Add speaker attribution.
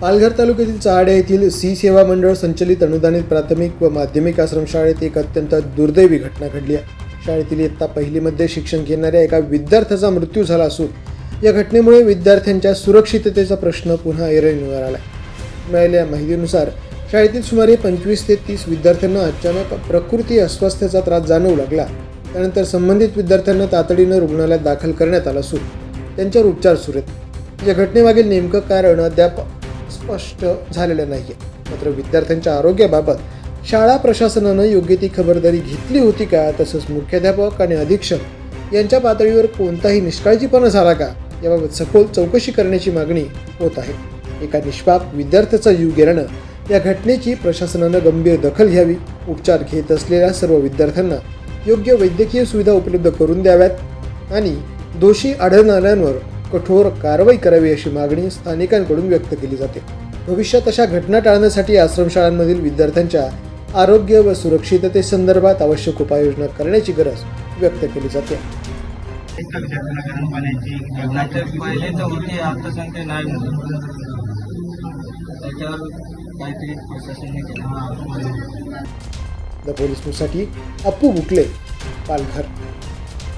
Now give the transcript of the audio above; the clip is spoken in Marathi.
Speaker 1: पालघर तालुक्यातील चहाडे येथील सी सेवा मंडळ संचलित अनुदानित प्राथमिक व माध्यमिक आश्रमशाळेत एक अत्यंत दुर्दैवी घटना घडली आहे. शाळेतील इयत्ता पहिलीमध्ये शिक्षण घेणाऱ्या एका विद्यार्थ्याचा मृत्यू झाला असून या घटनेमुळे विद्यार्थ्यांच्या सुरक्षिततेचा प्रश्न पुन्हा ऐरणीवर आला. मिळालेल्या माहितीनुसार शाळेतील सुमारे 25 ते 30 विद्यार्थ्यांना अचानक प्रकृती अस्वास्थ्याचा त्रास जाणवू लागला. त्यानंतर संबंधित विद्यार्थ्यांना तातडीनं रुग्णालयात दाखल करण्यात आलं असून त्यांच्यावर उपचार सुरू आहेत. या घटनेमागील नेमकं कारण अद्याप स्पष्ट झालेलं नाही आहे. मात्र विद्यार्थ्यांच्या आरोग्याबाबत शाळा प्रशासनानं योग्य ती खबरदारी घेतली होती का, तसंच मुख्याध्यापक आणि अधीक्षक यांच्या पातळीवर कोणताही निष्काळजीपणा झाला का, याबाबत सखोल चौकशी करण्याची मागणी होत आहे. एका निष्पाप विद्यार्थ्याचा जीव गेल्यानं या घटनेची प्रशासनानं गंभीर दखल घ्यावी, उपचार घेत असलेल्या सर्व विद्यार्थ्यांना योग्य वैद्यकीय सुविधा उपलब्ध करून द्याव्यात आणि दोषी आढळून आल्यांवर कठोर कारवाई करावी अशी मागणी स्थानिकांकडून व्यक्त केली जाते. भविष्यात अशा घटना टाळण्यासाठी आश्रमशाळांमधील विद्यार्थ्यांच्या आरोग्य व सुरक्षिततेसंदर्भात आवश्यक उपाययोजना करण्याची गरज व्यक्त केली जाते.
Speaker 2: पहिले तर होती, आता सांगते नाही म्हणून त्याच्यावर काहीतरी प्रशासनाने केलं.
Speaker 1: द पोलीस न्यूजसाठी अप्पू बुकले, पालघर.